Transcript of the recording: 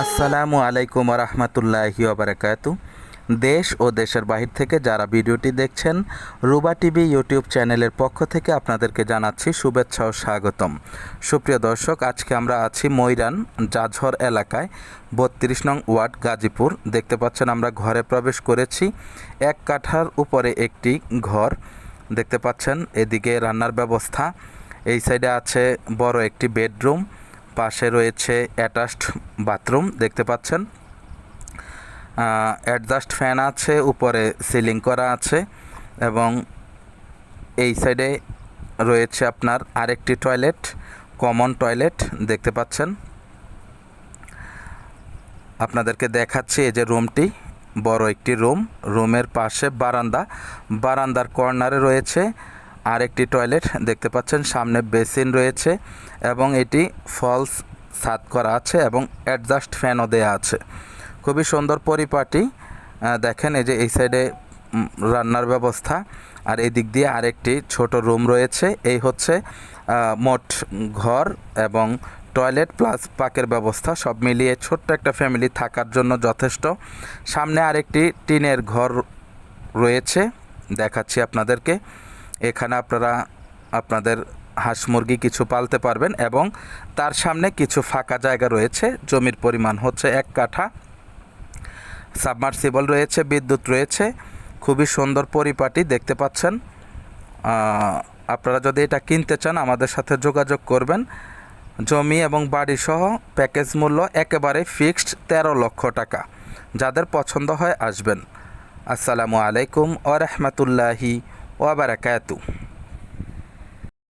আসসালামু আলাইকুম রহমতুল্লাহি ওবরাকাতু। দেশ ও দেশের বাহির থেকে যারা ভিডিওটি দেখছেন, রুবা টিভি ইউটিউব চ্যানেলের পক্ষ থেকে আপনাদেরকে জানাচ্ছি শুভেচ্ছা ও স্বাগতম। সুপ্রিয় দর্শক, আজকে আমরা আছি ময়রান জাঝর এলাকায় 32 নং ওয়ার্ড গাজীপুর। দেখতে পাচ্ছেন আমরা ঘরে প্রবেশ করেছি। 1 কাঠার উপরে একটি ঘর দেখতে পাচ্ছেন। এদিকে রান্নার ব্যবস্থা, এই সাইডে আছে বড় একটি বেডরুম, পাশে রয়েছে অ্যাটাচড বাথরুম দেখতে পাচ্ছেন। অ্যাডজাস্ট ফ্যান আছে, উপরে সিলিং করা আছে এবং এই সাইডে রয়েছে আপনার আরেকটি টয়লেট, কমন টয়লেট দেখতে পাচ্ছেন। আপনাদেরকে দেখাচ্ছি এই যে রুমটি, বড় একটি রুম। রুমের পাশে বারান্দা, বারান্দার কর্নারে রয়েছে আরেকটি টয়লেট দেখতে পাচ্ছেন। সামনে বেসিন রয়েছে এবং এটি ফলস ছাদ করা আছে এবং অ্যাডজাস্ট ফ্যানও দেওয়া আছে। খুবই সুন্দর পরিপাটি। দেখেন এই যে এই সাইডে রান্নার ব্যবস্থা, আর এই দিক দিয়ে আরেকটি ছোট রুম রয়েছে। এই হচ্ছে মোট ঘর এবং টয়লেট প্লাস পাকের ব্যবস্থা, সব মিলিয়ে ছোট্ট একটা ফ্যামিলি থাকার জন্য যথেষ্ট। সামনে আরেকটি টিনের ঘর রয়েছে, দেখাচ্ছি আপনাদেরকে। এখানে আপনারা আপনাদের হাঁস মুরগি কিছু পালতে পারবেন এবং তার সামনে কিছু ফাঁকা জায়গা রয়েছে। জমির পরিমাণ হচ্ছে 1 কাঠা। সাবমার্সিবল রয়েছে, বিদ্যুৎ রয়েছে। খুবই সুন্দর পরিপাটি দেখতে পাচ্ছেন। আপনারা যদি এটা কিনতে চান আমাদের সাথে যোগাযোগ করবেন। জমি এবং বাড়ি সহ প্যাকেজ মূল্য একেবারে ফিক্সড 13 লক্ষ টাকা। যাদের পছন্দ হয় আসবেন। আসসালামু আলাইকুম ওয়া রাহমাতুল্লাহি ওয়া বারাকাতুহু।